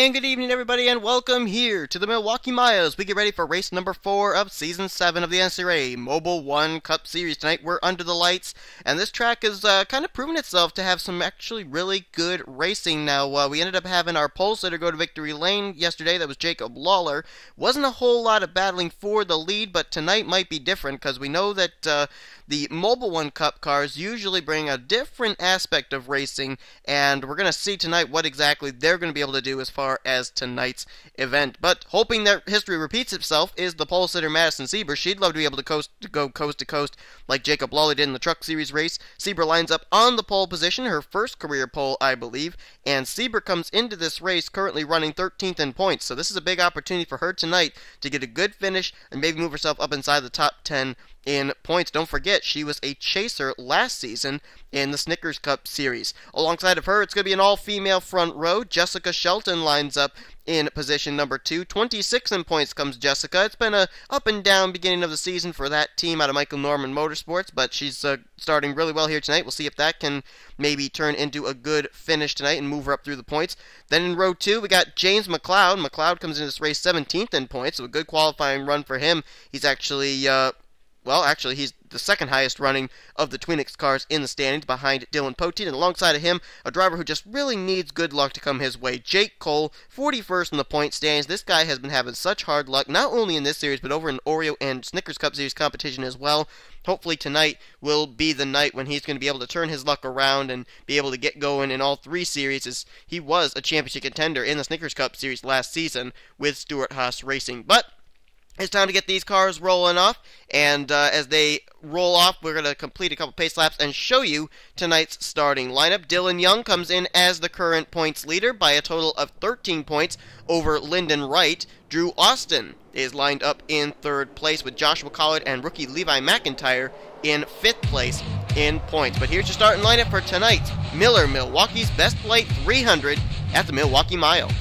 And good evening, everybody, and welcome here to the Milwaukee Mile as we get ready for race number 4 of Season 7 of the NNSCRA Mobil1 Cup Series. Tonight, we're under the lights, and this track has kind of proven itself to have some actually really good racing. Now, we ended up having our pole sitter go to victory lane yesterday. That was Jacob Lawler. Wasn't a whole lot of battling for the lead, but tonight might be different because we know that the Mobil1 Cup cars usually bring a different aspect of racing, and we're going to see tonight what exactly they're going to be able to do as far as tonight's event. But hoping that history repeats itself is the pole sitter Madison Sieber. She'd love to be able to go coast to coast like Jacob Lawler did in the Truck Series race. Sieber lines up on the pole position, her first career pole, I believe, and Sieber comes into this race currently running 13th in points, so this is a big opportunity for her tonight to get a good finish and maybe move herself up inside the top 10 in points. Don't forget, she was a chaser last season in the Snickers Cup Series. Alongside of her, it's going to be an all-female front row. Jessica Shelton lines up in position number 2. 26 in points comes Jessica. It's been a up-and-down beginning of the season for that team out of Michael Norman Motorsports, but she's starting really well here tonight. We'll see if that can maybe turn into a good finish tonight and move her up through the points. Then in row 2, we got James McLeod. McLeod comes into this race 17th in points, so a good qualifying run for him. He's actually he's the second highest running of the Twinix cars in the standings behind Dylan Poteet, and alongside of him, a driver who just really needs good luck to come his way, Jake Cole, 41st in the point standings. This guy has been having such hard luck, not only in this series, but over in Oreo and Snickers Cup Series competition as well. Hopefully tonight will be the night when he's going to be able to turn his luck around and be able to get going in all 3 series, as he was a championship contender in the Snickers Cup Series last season with Stewart Haas Racing. But it's time to get these cars rolling off, and as they roll off, we're going to complete a couple pace laps and show you tonight's starting lineup. Dillon Young comes in as the current points leader by a total of 13 points over Lyndon Wright. Drew Austin is lined up in 3rd place with Joshua Collard and rookie Levi McIntyre in 5th place in points. But here's your starting lineup for tonight. Miller, Milwaukee's best light 300 at the Milwaukee Mile.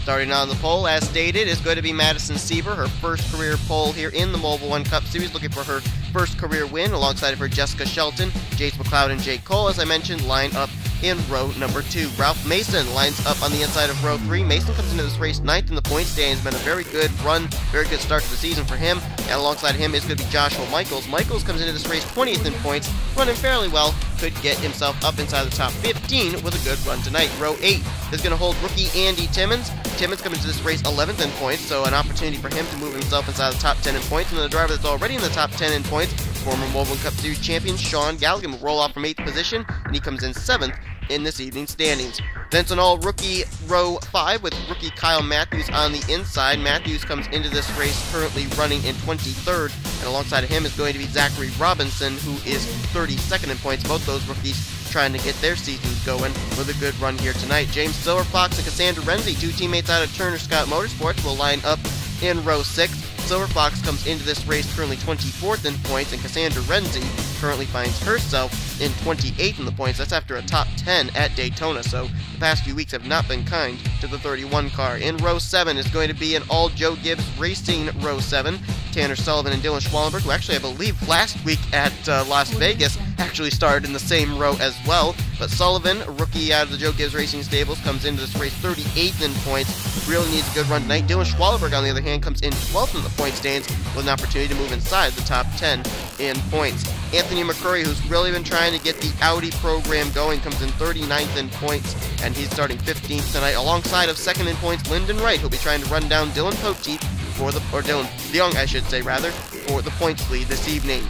Starting on the pole, as stated, is going to be Madison Sieber, her first career pole here in the Mobil1 Cup Series, looking for her first career win. Alongside of her, Jessica Shelton, James McLeod, and Jake Cole, as I mentioned, line up in row number 2. Ralph Mason lines up on the inside of row 3. Mason comes into this race 9th in the point standings. Been a very good run, very good start to the season for him. And alongside him is going to be Joshua Michaels. Michaels comes into this race 20th in points, running fairly well. Could get himself up inside the top 15 with a good run tonight. Row 8 is going to hold rookie Andy Timmons. Timmons comes into this race 11th in points, so an opportunity for him to move himself inside the top 10 in points. And the driver that's already in the top 10 in points, former Mobil1 Cup Series champion Sean Galligan, will roll off from 8th position, and he comes in 7th in this evening's standings. Then it's an all-rookie row 5 with rookie Kyle Matthews on the inside. Matthews comes into this race currently running in 23rd, and alongside of him is going to be Zachary Robinson, who is 32nd in points. Both those rookies trying to get their seasons going with a good run here tonight. James Silverfox and Cassandra Renzi, 2 teammates out of Turner Scott Motorsports, will line up in row 6. Silverfox comes into this race currently 24th in points, and Cassandra Renzi currently finds herself in 28th in the points. That's after a top 10 at Daytona, so the past few weeks have not been kind to the 31 car. In row 7 is going to be an all Joe Gibbs Racing row 7. Tanner Sullivan and Dylan Schwallenberg, who actually I believe last week at Las Vegas actually started in the same row as well. But Sullivan, a rookie out of the Joe Gibbs Racing stables, comes into this race 38th in points. Really needs a good run tonight. Dylan Schwallenberg, on the other hand, comes in 12th in the point stands with an opportunity to move inside the top 10 in points. Anthony McCurry, who's really been trying to get the Audi program going, comes in 39th in points, and he's starting 15th tonight. Alongside of 2nd in points, Lyndon Wright, who'll be trying to run down Dylan Poteet Dylan Young, I should say, rather, for the points lead this evening.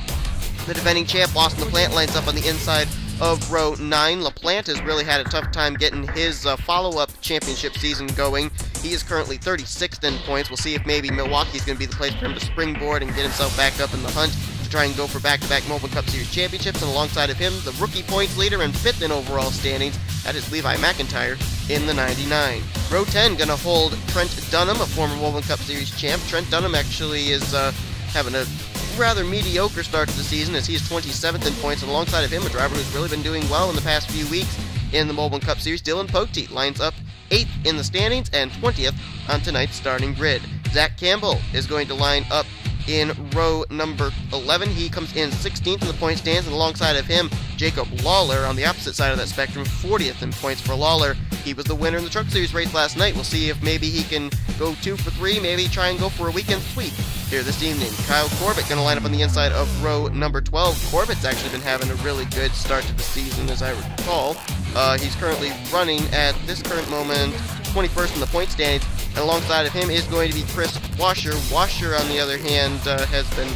The defending champ, Austin LaPlante, lines up on the inside of row 9. LaPlante has really had a tough time getting his follow-up championship season going. He is currently 36th in points. We'll see if maybe Milwaukee's going to be the place for him to springboard and get himself back up in the hunt to try and go for back-to-back Mobil Cup Series championships. And alongside of him, the rookie points leader and 5th in overall standings, that is Levi McIntyre in the 99. Row 10 going to hold Trent Dunham, a former Mobil Cup Series champ. Trent Dunham actually is having a rather mediocre start to the season, as he's 27th in points, and alongside of him, a driver who's really been doing well in the past few weeks in the Mobil1 Cup Series, Dylan Poteet, lines up 8th in the standings and 20th on tonight's starting grid. Zach Campbell is going to line up in row number 11. He comes in 16th in the point stands, and alongside of him, Jacob Lawler on the opposite side of that spectrum, 40th in points for Lawler. He was the winner in the Truck Series race last night. We'll see if maybe he can go 2 for 3, maybe try and go for a weekend sweep here this evening. Kyle Corbett going to line up on the inside of row number 12. Corbett's actually been having a really good start to the season, as I recall. He's currently running at this current moment 21st in the point standings, and alongside of him is going to be Chris Washer. Washer, on the other hand, has been...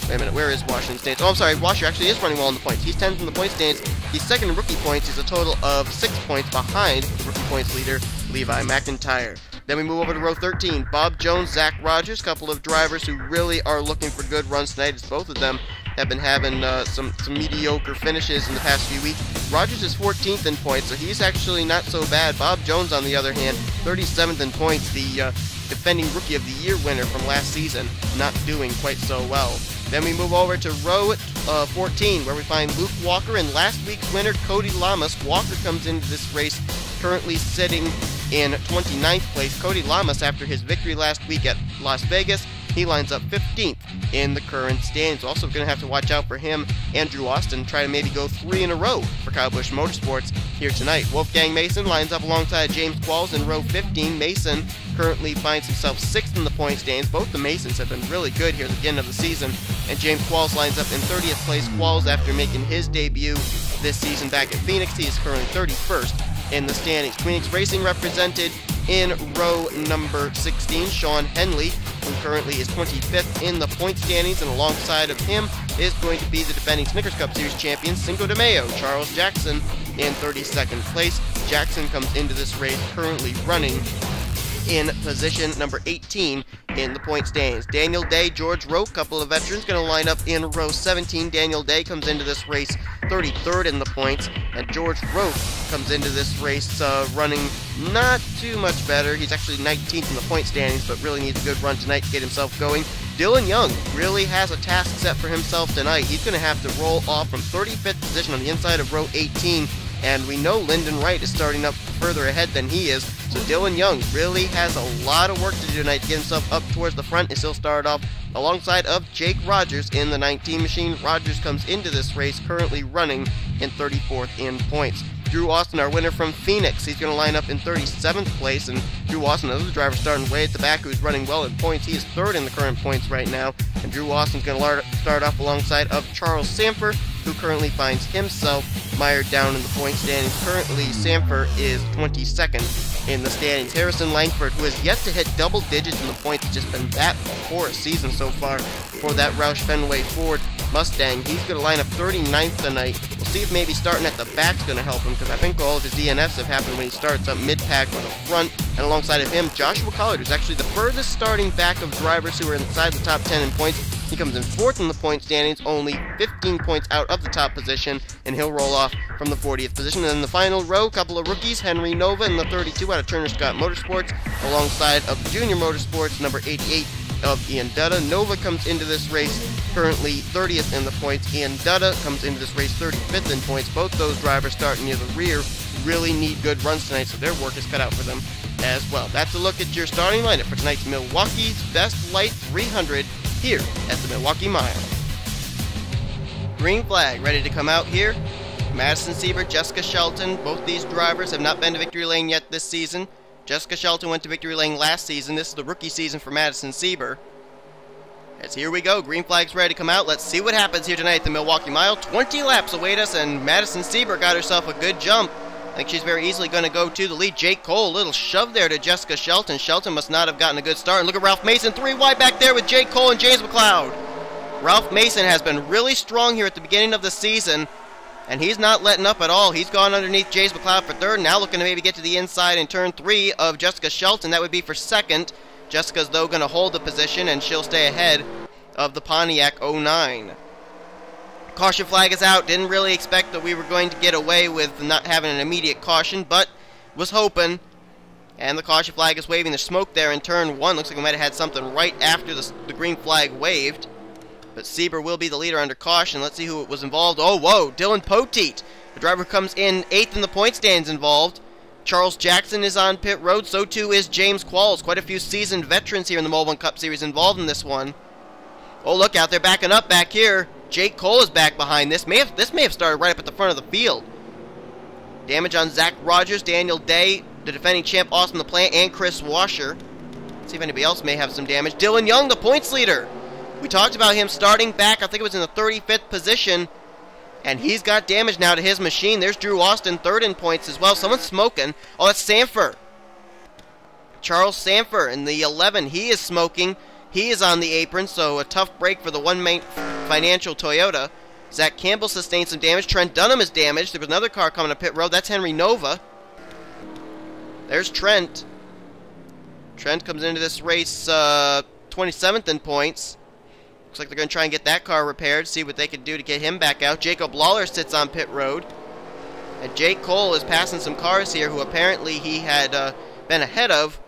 Wait a minute, where is Washington State? Oh, I'm sorry, Washer actually is running well in the points. He's 10th in the point standings. He's second in rookie points. He's a total of 6 points behind the rookie points leader, Levi McIntyre. Then we move over to row 13. Bob Jones, Zach Rogers, couple of drivers who really are looking for good runs tonight, as both of them have been having some mediocre finishes in the past few weeks. Rogers is 14th in points, so he's actually not so bad. Bob Jones, on the other hand, 37th in points, the defending Rookie of the Year winner from last season, not doing quite so well. Then we move over to row 14, where we find Luke Walker and last week's winner, Cody Llamas. Walker comes into this race currently sitting in 29th place. Cody Llamas, after his victory last week at Las Vegas, he lines up 15th in the current standings. Also going to have to watch out for him and Drew Austin, try to maybe go 3 in a row for Kyle Busch Motorsports here tonight. Wolfgang Mason lines up alongside James Qualls in row 15. Mason currently finds himself 6th in the point standings. Both the Masons have been really good here at the beginning of the season, and James Qualls lines up in 30th place. Qualls, after making his debut this season back at Phoenix, he is currently 31st in the standings. Phoenix Racing represented in row number 16, Sean Henley, who currently is 25th in the point standings, and alongside of him is going to be the defending Snickers Cup Series champion, Cinco de Mayo, Charles Jackson, in 32nd place. Jackson comes into this race currently running in position number 18 in the point standings. Daniel Day, George Roque, couple of veterans, going to line up in row 17. Daniel Day comes into this race 33rd in the points, and George Roque comes into this race running not too much better. He's actually 19th in the point standings, but really needs a good run tonight to get himself going. Dillon Young really has a task set for himself tonight. He's going to have to roll off from 35th position on the inside of row 18, and we know Lyndon Wright is starting up further ahead than he is, so Dillon Young really has a lot of work to do tonight to get himself up towards the front, as he'll start off alongside of Jake Rogers in the 19 machine. Rogers comes into this race currently running in 34th in points. Drew Austin, our winner from Phoenix, he's going to line up in 37th place, and Drew Austin, another driver starting way at the back who's running well in points. He is 3rd in the current points right now, and Drew Austin's going to start off alongside of Charles Samper, who currently finds himself mired down in the point standings. Currently, Samper is 22nd in the standings. Harrison Langford, who has yet to hit double digits in the points, has just been that poor a season so far for that Roush Fenway Ford Mustang. He's going to line up 39th tonight. We'll see if maybe starting at the back's going to help him, because I think all of his DNFs have happened when he starts up mid-pack or the front. And alongside of him, Joshua Collard, who's actually the furthest starting back of drivers who are inside the top 10 in points. He comes in 4th in the point standings, only 15 points out of the top position, and he'll roll off from the 40th position. And in the final row, a couple of rookies, Henry Nova in the 32 out of Turner Scott Motorsports, alongside of Junior Motorsports, number 88 of Ian Dutta. Nova comes into this race currently 30th in the points. Ian Dutta comes into this race 35th in points. Both those drivers starting near the rear really need good runs tonight, so their work is cut out for them as well. That's a look at your starting lineup for tonight's Milwaukee's Best Light 300 here at the Milwaukee Mile. Green flag ready to come out here. Madison Siebert, Jessica Shelton, both these drivers have not been to victory lane yet this season. Jessica Shelton went to victory lane last season. This is the rookie season for Madison Siebert. As here we go, green flag's ready to come out. Let's see what happens here tonight at the Milwaukee Mile. 20 laps await us, and Madison Siebert got herself a good jump. I think she's very easily going to go to the lead. Jake Cole, a little shove there to Jessica Shelton. Shelton must not have gotten a good start. And look at Ralph Mason, 3 wide back there with Jake Cole and James McLeod. Ralph Mason has been really strong here at the beginning of the season, and he's not letting up at all. He's gone underneath James McLeod for 3rd, now looking to maybe get to the inside in turn 3 of Jessica Shelton. That would be for 2nd. Jessica's, though, going to hold the position, and she'll stay ahead of the Pontiac 09. Caution flag is out. Didn't really expect that we were going to get away with not having an immediate caution, but was hoping. And the caution flag is waving. The smoke there in turn 1. Looks like we might have had something right after the green flag waved. But Siebert will be the leader under caution. Let's see who was involved. Oh, whoa, Dylan Poteet, the driver who comes in 8th in the point stands, involved. Charles Jackson is on pit road. So too is James Qualls. Quite a few seasoned veterans here in the Mobil1 Cup Series involved in this one. Oh, look out, they're backing up back here. Jake Cole is back behind this. This may have started right up at the front of the field. Damage on Zach Rogers, Daniel Day, the defending champ Austin the Plant, and Chris Washer. Let's see if anybody else may have some damage. Dillon Young, the points leader. We talked about him starting back, I think it was in the 35th position. And he's got damage now to his machine. There's Drew Austin, third in points as well. Someone's smoking. Oh, that's Sanford. Charles Sanford in the 11. He is smoking. He is on the apron, so a tough break for the One Main Financial Toyota. Zach Campbell sustained some damage. Trent Dunham is damaged. There was another car coming to pit road. That's Henry Nova. There's Trent. Trent comes into this race 27th in points. Looks like they're going to try and get that car repaired, see what they can do to get him back out. Jacob Lawler sits on pit road. And Jake Cole is passing some cars here who apparently he had been ahead of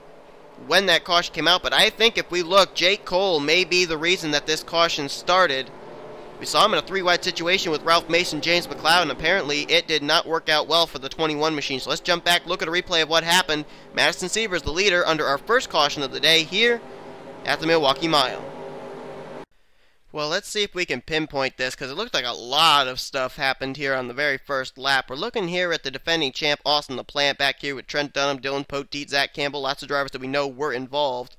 when that caution came out. But I think if we look, Jake Cole may be the reason that this caution started. We saw him in a 3-wide situation with Ralph Mason, James McLeod, and apparently it did not work out well for the 21 machine. So let's jump back, look at a replay of what happened. Madison Sievers, the leader, under our first caution of the day here at the Milwaukee Mile. Well, let's see if we can pinpoint this, because it looks like a lot of stuff happened here on the very first lap. We're looking here at the defending champ, Austin the Plant, back here with Trent Dunham, Dylan Poteet, Zach Campbell, lots of drivers that we know were involved.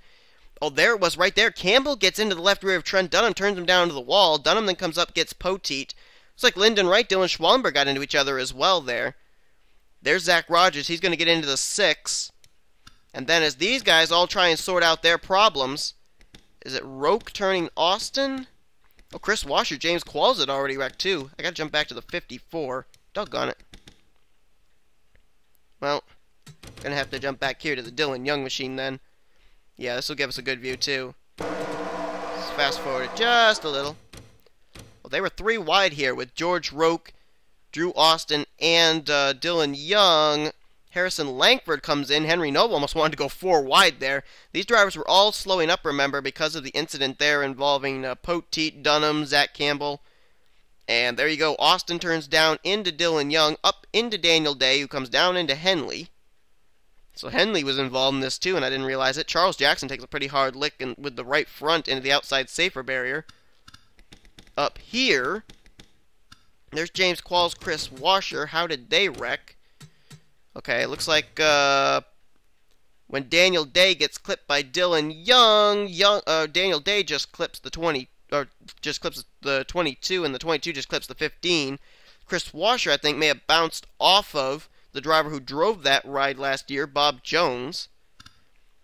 Oh, there it was right there. Campbell gets into the left rear of Trent Dunham, turns him down to the wall. Dunham then comes up, gets Poteet. Looks like Lyndon Wright, Dylan Schwallenberg got into each other as well there. There's Zach Rogers. He's going to get into the 6. And then as these guys all try and sort out their problems, is it Roke turning Austin? Oh, Chris Washer, James Qualls had already wrecked too. I got to jump back to the 54. Doggone it. Well, going to have to jump back here to the Dillon Young machine then. Yeah, this will give us a good view too. Let's fast forward it just a little. Well, they were 3 wide here with George Roke, Drew Austin, and Dillon Young. Harrison Langford comes in. Henry Noble almost wanted to go 4 wide there. These drivers were all slowing up, remember, because of the incident there involving Poteet, Dunham, Zach Campbell. And there you go. Austin turns down into Dillon Young, up into Daniel Day, who comes down into Henley. So Henley was involved in this too, and I didn't realize it. Charles Jackson takes a pretty hard lick with the right front into the outside safer barrier. Up here, there's James Qualls, Chris Washer. How did they wreck? Okay, it looks like when Daniel Day gets clipped by Dillon Young, Daniel Day just clips the 20, or just clips the 22, and the 22 just clips the 15. Chris Washer, I think, may have bounced off of the driver who drove that ride last year, Bob Jones.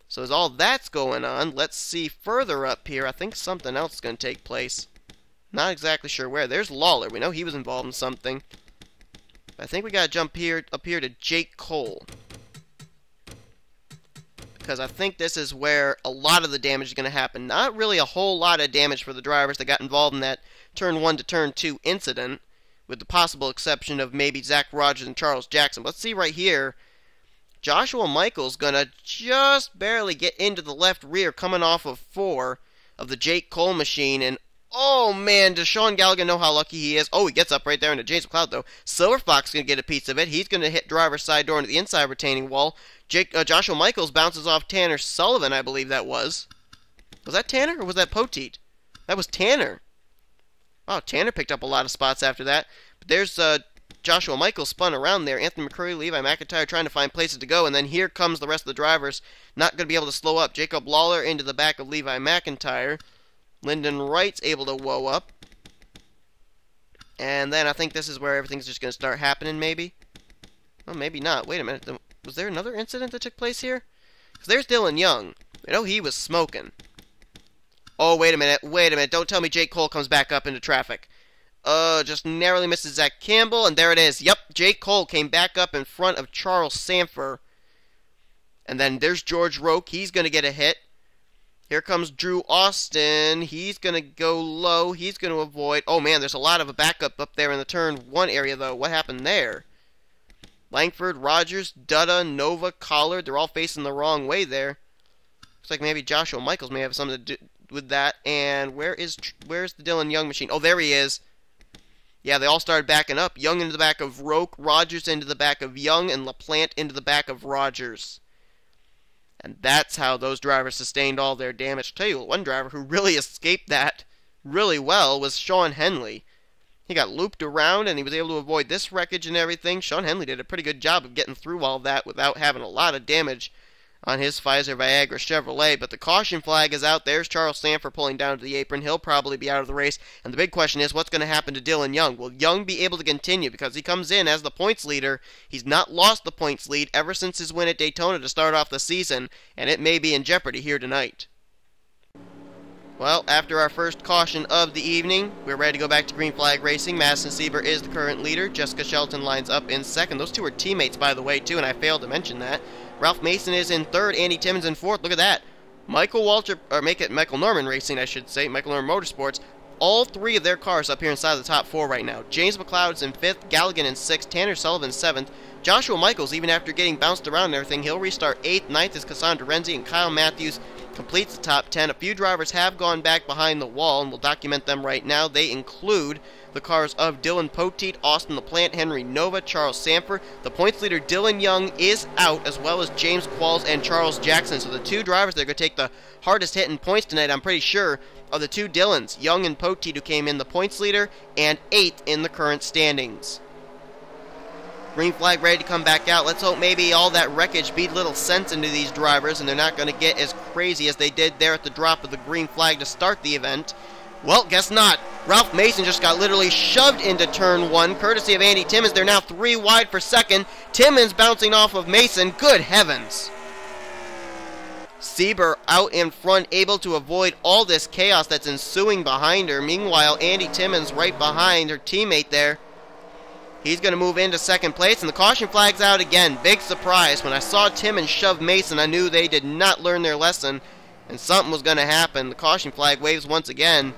So as all that's going on, let's see further up here. I think something else is going to take place. Not exactly sure where. There's Lawler. We know he was involved in something. I think we got to jump up here to Jake Cole. Because I think this is where a lot of the damage is going to happen. Not really a whole lot of damage for the drivers that got involved in that turn 1 to turn 2 incident, with the possible exception of maybe Zach Rogers and Charles Jackson. Let's see right here. Joshua Michaels going to just barely get into the left rear coming off of 4 of the Jake Cole machine, and oh man, does Sean Gallagher know how lucky he is? Oh, he gets up right there into James McLeod, though. Silver Fox is going to get a piece of it. He's going to hit driver's side door into the inside retaining wall. Joshua Michaels bounces off Tanner Sullivan, I believe that was. Was that Tanner, or was that Poteet? That was Tanner. Oh, Tanner picked up a lot of spots after that. But there's Joshua Michaels spun around there. Anthony McCurry, Levi McIntyre trying to find places to go. And then here comes the rest of the drivers. Not going to be able to slow up. Jacob Lawler into the back of Levi McIntyre. Lyndon Wright's able to woe up. And then I think this is where everything's just going to start happening, maybe. Oh, maybe not. Wait a minute. Was there another incident that took place here? Because there's Dillon Young. I know he was smoking. Oh, wait a minute. Wait a minute. Don't tell me Jake Cole comes back up into traffic. Just narrowly misses Zach Campbell. And there it is. Yep, Jake Cole came back up in front of Charles Sanford. And then there's George Roke. He's going to get a hit. Here comes Drew Austin. He's going to go low. He's going to avoid. Oh, man, there's a lot of a backup up there in the turn 1 area, though. What happened there? Langford, Rogers, Dutta, Nova, Collard. They're all facing the wrong way there. Looks like maybe Joshua Michaels may have something to do with that. And where's the Dillon Young machine? Oh, there he is. Yeah, they all started backing up. Young into the back of Roke, Rogers into the back of Young, and LaPlante into the back of Rogers. And that's how those drivers sustained all their damage. I'll tell you, one driver who really escaped that really well was Sean Henley. He got looped around, and he was able to avoid this wreckage and everything. Sean Henley did a pretty good job of getting through all of that without having a lot of damage on his Pfizer Viagra Chevrolet. But the caution flag is out. There's Charles Sanford pulling down to the apron. He'll probably be out of the race. And the big question is, what's going to happen to Dillon Young? Will Young be able to continue? Because he comes in as the points leader. He's not lost the points lead ever since his win at Daytona to start off the season, and it may be in jeopardy here tonight. Well, after our first caution of the evening, we're ready to go back to green flag racing. Madison Sieber is the current leader. Jessica Shelton lines up in second. Those two are teammates, by the way, too, and I failed to mention that. Ralph Mason is in third. Andy Timmons in fourth. Look at that. Michael Norman Racing, I should say. Michael Norman Motorsports. All three of their cars up here inside the top four right now. James McLeod's in fifth. Galligan in sixth. Tanner Sullivan seventh. Joshua Michaels, even after getting bounced around and everything, he'll restart eighth. Ninth is Cassandra Renzi, and Kyle Matthews completes the top 10. A few drivers have gone back behind the wall, and we'll document them right now. They include the cars of Dylan Poteet, Austin LaPlante, Henry Nova, Charles Sanford. The points leader, Dillon Young, is out, as well as James Qualls and Charles Jackson. So the two drivers that are going to take the hardest hit in points tonight, I'm pretty sure, are the two Dillons, Young and Poteet, who came in the points leader and 8th in the current standings. Green flag ready to come back out. Let's hope maybe all that wreckage beat little sense into these drivers and they're not going to get as crazy as they did there at the drop of the green flag to start the event. Well, guess not. Ralph Mason just got literally shoved into turn 1, courtesy of Andy Timmons. They're now 3 wide for second. Timmons bouncing off of Mason. Good heavens. Sieber out in front, able to avoid all this chaos that's ensuing behind her. Meanwhile, Andy Timmons right behind her teammate there. He's going to move into second place, and the caution flag's out again. Big surprise. When I saw Timmons shove Mason, I knew they did not learn their lesson, and something was going to happen. The caution flag waves once again.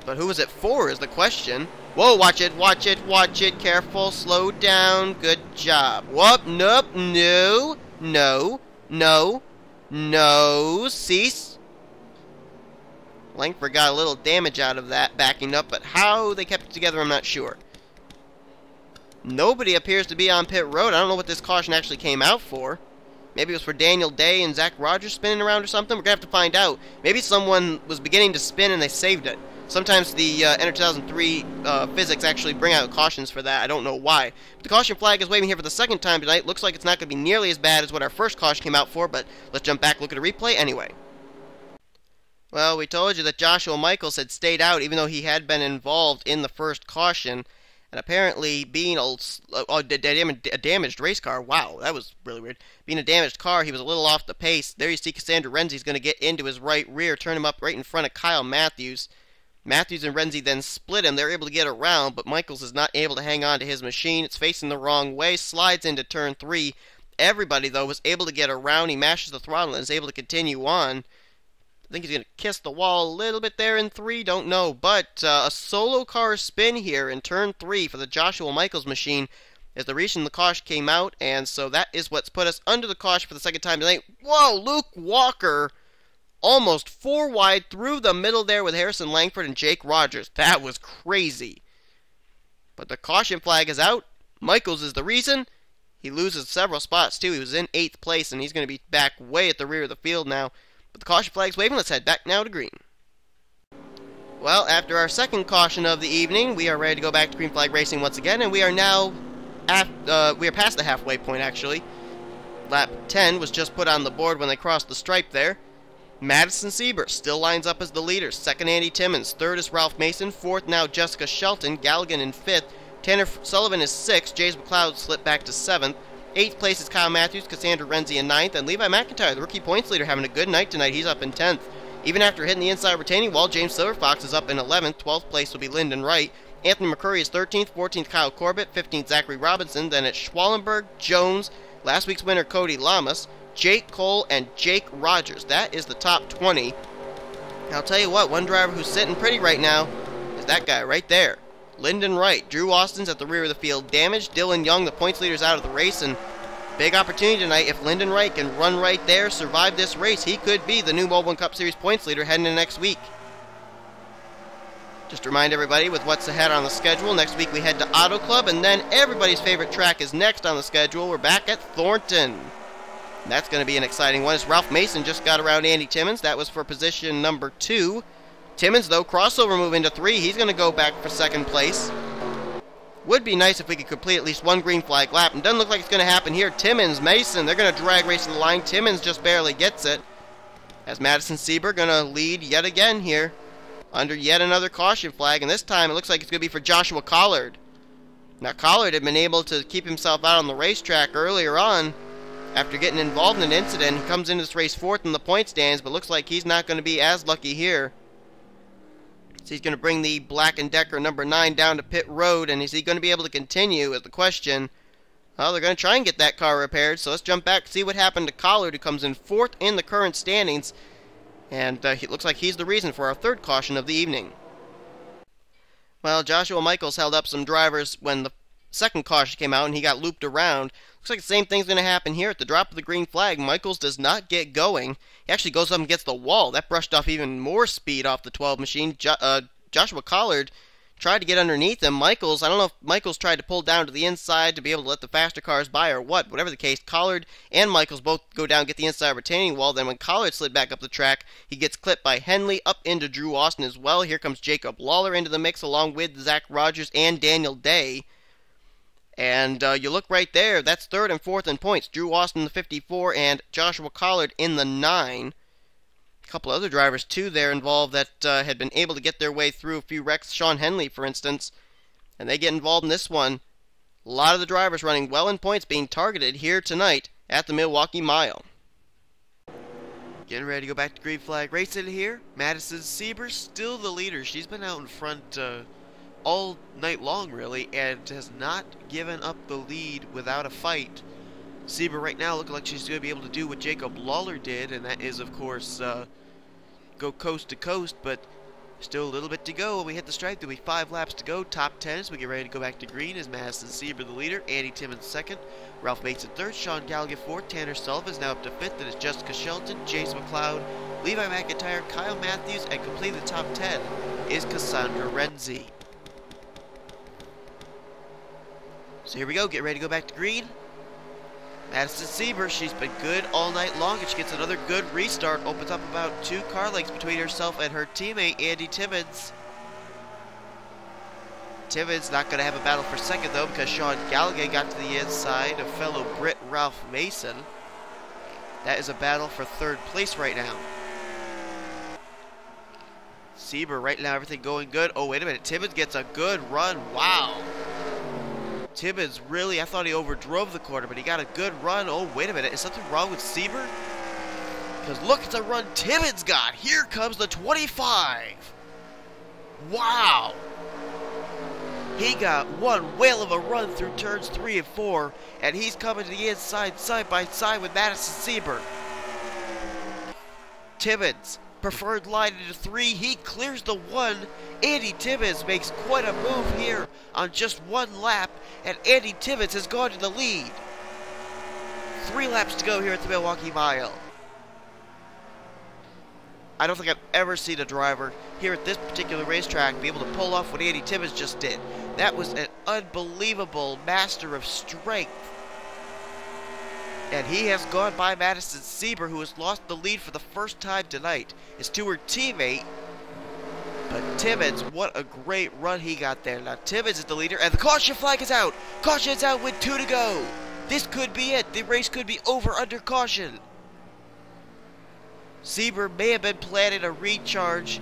But who is it for is the question. Whoa, watch it, watch it, watch it. Careful, slow down. Good job. Whoop, nope, no, no, no, no. Cease. Langford got a little damage out of that backing up, but how they kept it together, I'm not sure. Nobody appears to be on pit road. I don't know what this caution actually came out for. Maybe it was for Daniel Day and Zach Rogers spinning around or something. We're going to have to find out. Maybe someone was beginning to spin and they saved it. Sometimes the Enter 2003 physics actually bring out cautions for that. I don't know why. But the caution flag is waving here for the second time tonight. Looks like it's not going to be nearly as bad as what our first caution came out for, but let's jump back and look at a replay anyway. Well, we told you that Joshua Michaels had stayed out even though he had been involved in the first caution. And apparently being a damaged race car, wow, that was really weird. Being a damaged car, he was a little off the pace. There you see Cassandra Renzi's going to get into his right rear, turn him up right in front of Kyle Matthews. Matthews and Renzi then split him. They're able to get around, but Michaels is not able to hang on to his machine. It's facing the wrong way, slides into turn 3. Everybody, though, was able to get around. He mashes the throttle and is able to continue on. I think he's going to kiss the wall a little bit there in 3, don't know. But a solo car spin here in turn 3 for the Joshua Michaels machine as the reason the caution came out. And so that is what's put us under the caution for the second time tonight. Whoa, Luke Walker almost 4 wide through the middle there with Harrison Langford and Jake Rogers. That was crazy. But the caution flag is out. Michaels is the reason. He loses several spots too. He was in 8th place and he's going to be back way at the rear of the field now. But the caution flag's waving. Let's head back now to green. Well, after our second caution of the evening, we are ready to go back to green flag racing once again, and we are now we are past the halfway point actually. Lap 10 was just put on the board when they crossed the stripe there. Madison Sieber still lines up as the leader. Second, Andy Timmons. Third is Ralph Mason. Fourth now Jessica Shelton. Galligan in 5th. Tanner Sullivan is 6th. James McLeod slipped back to 7th. 8th place is Kyle Matthews, Cassandra Renzi in 9th, and Levi McIntyre, the rookie points leader, having a good night tonight. He's up in 10th. Even after hitting the inside retaining wall, James Silverfox is up in 11th. 12th place will be Lyndon Wright. Anthony McCurry is 13th. 14th, Kyle Corbett. 15th, Zachary Robinson. Then it's Schwallenberg, Jones, last week's winner, Cody Llamas, Jake Cole, and Jake Rogers. That is the top 20. I'll tell you what, one driver who's sitting pretty right now is that guy right there. Lyndon Wright. Drew Austin's at the rear of the field damaged. Dillon Young, the points leader's out of the race, and big opportunity tonight. If Lyndon Wright can run right there, survive this race, he could be the new Mobil1 Cup Series points leader heading into next week. Just to remind everybody with what's ahead on the schedule, next week we head to Auto Club, and then everybody's favorite track is next on the schedule. We're back at Thornton. That's going to be an exciting one as Ralph Mason just got around Andy Timmons. That was for position number 2. Timmons, though, crossover move into 3. He's going to go back for second place. Would be nice if we could complete at least one green flag lap. And doesn't look like it's going to happen here. Timmons, Mason, they're going to drag race to the line. Timmons just barely gets it. As Madison Sieber going to lead yet again here under yet another caution flag. And this time it looks like it's going to be for Joshua Collard. Now, Collard had been able to keep himself out on the racetrack earlier on after getting involved in an incident. He comes into this race 4th in the point stands, but looks like he's not going to be as lucky here. So he's going to bring the Black & Decker number 9 down to pit road, and is he going to be able to continue is the question. Well, they're going to try and get that car repaired, so let's jump back and see what happened to Collard, who comes in 4th in the current standings, and it looks like he's the reason for our 3rd caution of the evening. Well, Joshua Michaels held up some drivers when the 2nd caution came out, and he got looped around. Looks like the same thing's going to happen here. At the drop of the green flag, Michaels does not get going. He actually goes up and gets the wall. That brushed off even more speed off the 12 machine. Joshua Collard tried to get underneath him. Michaels, I don't know if Michaels tried to pull down to the inside to be able to let the faster cars by or what. Whatever the case, Collard and Michaels both go down and get the inside retaining wall. Then when Collard slid back up the track, he gets clipped by Henley up into Drew Austin as well. Here comes Jacob Lawler into the mix along with Zach Rogers and Daniel Day. And you look right there, that's 3rd and 4th in points. Drew Austin in the 54 and Joshua Collard in the 9. A couple other drivers, too, there involved that had been able to get their way through a few wrecks. Sean Henley, for instance, and they get involved in this one. A lot of the drivers running well in points being targeted here tonight at the Milwaukee Mile. Getting ready to go back to green flag racing here. Madison Sieber still the leader. She's been out in front all night long, really, and has not given up the lead without a fight. Sieber right now looking like she's going to be able to do what Jacob Lawler did, and that is, of course, go coast to coast, but still a little bit to go. When we hit the stripe, there'll be 5 laps to go. Top 10 as we get ready to go back to green is Madison Sieber the leader, Andy Timmons 2nd, Ralph Mason 3rd, Sean Gallagher 4th, Tanner Sullivan is now up to 5th, and it's Jessica Shelton, Jace McLeod, Levi McIntyre, Kyle Matthews, and completing the top 10 is Cassandra Renzi. So here we go, get ready to go back to green. Madison Sieber, she's been good all night long, and she gets another good restart. Opens up about 2 car lengths between herself and her teammate, Andy Timmons. Timmons not going to have a battle for 2nd, though, because Sean Gallagher got to the inside of fellow Brit Ralph Mason. That is a battle for 3rd place right now. Sieber, right now, everything going good. Oh, wait a minute, Timmons gets a good run. Wow. Timmons really, I thought he overdrove the corner, but he got a good run. Oh, wait a minute. Is something wrong with Sieber? Because look at the run Timmons got. Here comes the 25. Wow. He got one whale of a run through turns 3 and 4, and he's coming to the inside side by side with Madison Sieber. Timmons, preferred line into 3. He clears the 1. Andy Timmons makes quite a move here on just 1 lap, and Andy Timmons has gone to the lead. 3 laps to go here at the Milwaukee Mile. I don't think I've ever seen a driver here at this particular racetrack be able to pull off what Andy Timmons just did. That was an unbelievable master of strength. And he has gone by Madison Sieber, who has lost the lead for the first time tonight. It's to her teammate. But Timmons, what a great run he got there. Now Timmons is the leader, and the caution flag is out. Caution is out with 2 to go. This could be it. The race could be over under caution. Sieber may have been planning a recharge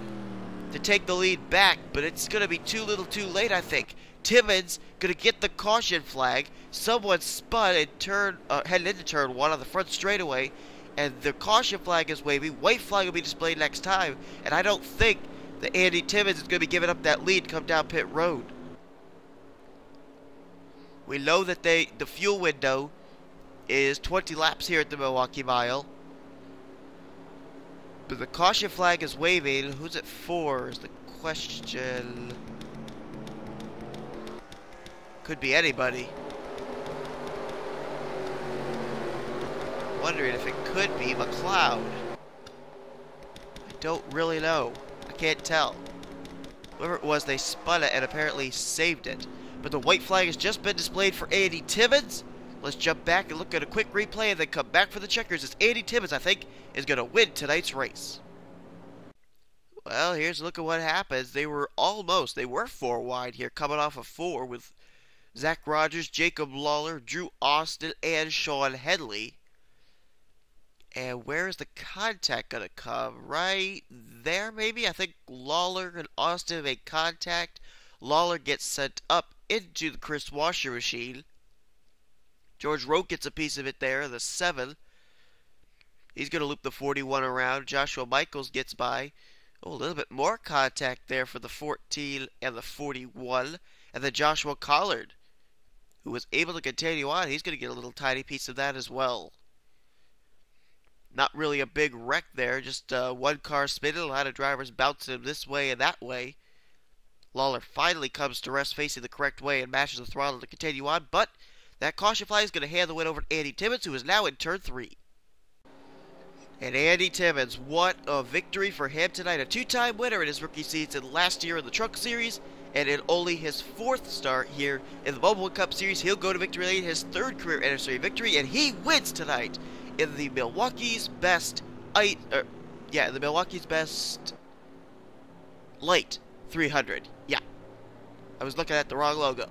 to take the lead back, but it's going to be too little too late, I think. Timmons going to get the caution flag. Someone spun and headed into turn 1 on the front straightaway, and the caution flag is waving. White flag will be displayed next time, and I don't think that Andy Timmons is going to be giving up that lead to come down pit road. We know that the fuel window is 20 laps here at the Milwaukee Mile. But the caution flag is waving. Who's it for is the question. Could be anybody. Wondering if it could be McLeod. I don't really know. I can't tell. Whoever it was, they spun it and apparently saved it. But the white flag has just been displayed for Andy Timmons. Let's jump back and look at a quick replay and then come back for the checkers as Andy Timmons, I think, is going to win tonight's race. Well, here's a look at what happens. They were 4 wide here, coming off of 4 with Zach Rogers, Jacob Lawler, Drew Austin, and Sean Headley. And where is the contact going to come? Right there, maybe? I think Lawler and Austin make contact. Lawler gets sent up into the Chris Washer machine. George Roque gets a piece of it there, the 7. He's going to loop the 41 around. Joshua Michaels gets by. Oh, a little bit more contact there for the 14 and the 41. And then Joshua Collard, who was able to continue on, he's going to get a little tiny piece of that as well. Not really a big wreck there, just one car spinning, a lot of drivers bouncing him this way and that way. Lawler finally comes to rest facing the correct way and mashes the throttle to continue on, but that caution flag is going to hand the win over to Andy Timmons, who is now in turn 3. And Andy Timmons, what a victory for him tonight. A 2-time winner in his rookie season last year in the Truck Series, and in only his 4th start here in the Mobil1 Cup Series, he'll go to victory lane, his 3rd career NNSCRA victory, and he wins tonight in the Milwaukee's Best Light 300. Yeah, I was looking at the wrong logo.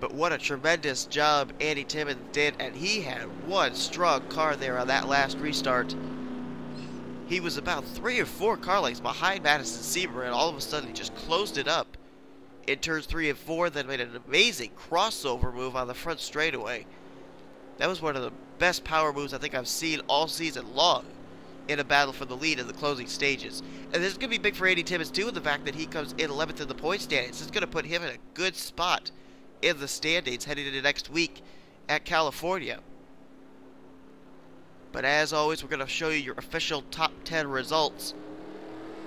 But what a tremendous job Andy Timmons did, and he had one strong car there on that last restart. He was about 3 or 4 car lengths behind Madison Sieber, and all of a sudden he just closed it up in turns 3 and 4, then made an amazing crossover move on the front straightaway. That was one of the best power moves I think I've seen all season long in a battle for the lead in the closing stages. And this is going to be big for Andy Timmons too, in the fact that he comes in 11th in the point standings. It's going to put him in a good spot in the standings heading into next week at California. But as always, we're going to show you your official top 10 results.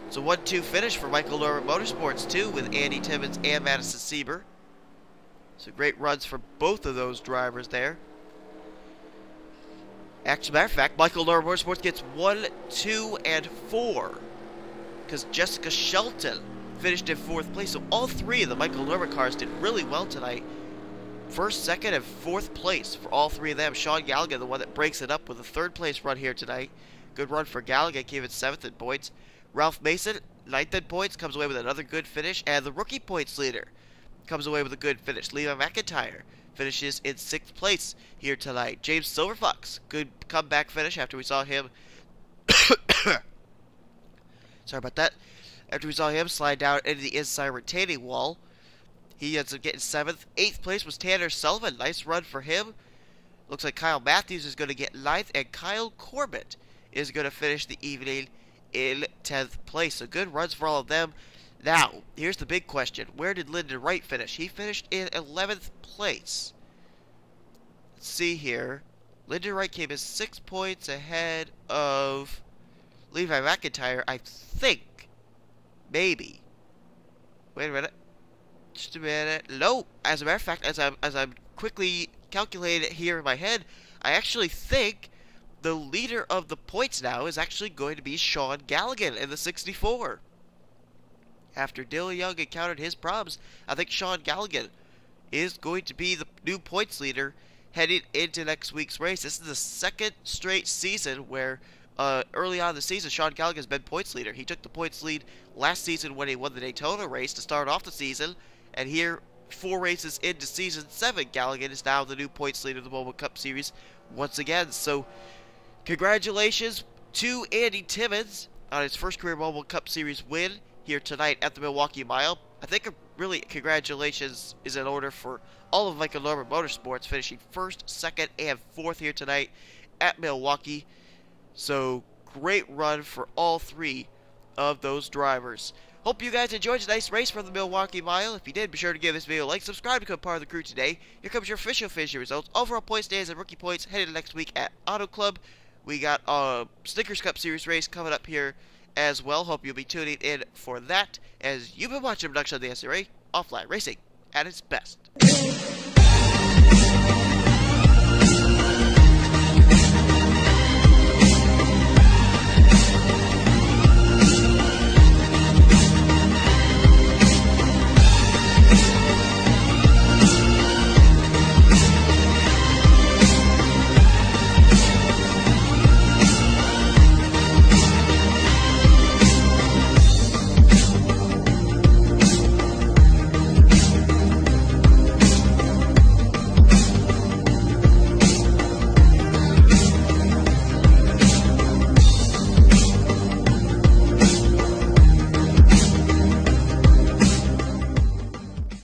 It's a 1-2 finish for Mobil1 Motorsports too, with Andy Timmons and Madison Sieber. So great runs for both of those drivers there. As a matter of fact, Mobil1 Motorsports gets 1, 2, and 4, because Jessica Shelton finished in 4th place. So all 3 of the Mobil1 cars did really well tonight. 1st, 2nd, and 4th place for all 3 of them. Sean Gallagher, the one that breaks it up with a 3rd place run here tonight. Good run for Gallagher, came in 7th in points. Ralph Mason, 9th in points, comes away with another good finish. And the rookie points leader comes away with a good finish. Levi McIntyre finishes in 6th place here tonight. James Silverfox, good comeback finish after we saw him sorry about that. After we saw him slide down into the inside retaining wall, he ends up getting 7th. 8th place was Tanner Sullivan. Nice run for him. Looks like Kyle Matthews is going to get 9th, and Kyle Corbett is going to finish the evening in 10th place. So good runs for all of them. Now, here's the big question. Where did Lyndon Wright finish? He finished in 11th place. Let's see here. Lyndon Wright came in 6 points ahead of Levi McIntyre, I think. Maybe. Wait a minute. Just a minute. No. As a matter of fact, as I'm quickly calculating it here in my head, I actually think the leader of the points now is actually going to be Sean Gallagher in the 64. After Dillon Young encountered his problems, I think Sean Gallagher is going to be the new points leader heading into next week's race. This is the 2nd straight season where early on in the season, Sean Gallagher has been points leader. He took the points lead last season when he won the Daytona race to start off the season, and here, 4 races into Season 7, Gallagher is now the new points leader of the Mobil1 Cup Series once again. So, congratulations to Andy Timmons on his first career Mobil1 Cup Series win here tonight at the Milwaukee Mile. I think really congratulations is in order for all of Mobil1 Motorsports, finishing 1st, 2nd, and 4th here tonight at Milwaukee. So, great run for all 3 of those drivers. Hope you guys enjoyed tonight's race from the Milwaukee Mile. If you did, be sure to give this video a like, subscribe to become part of the crew today. Here comes your official finishing results. Overall points standings and rookie points headed next week at Auto Club. We got a Snickers Cup Series race coming up here as well. Hope you'll be tuning in for that, as you've been watching a production of the NNSCRA Offline Racing at its best.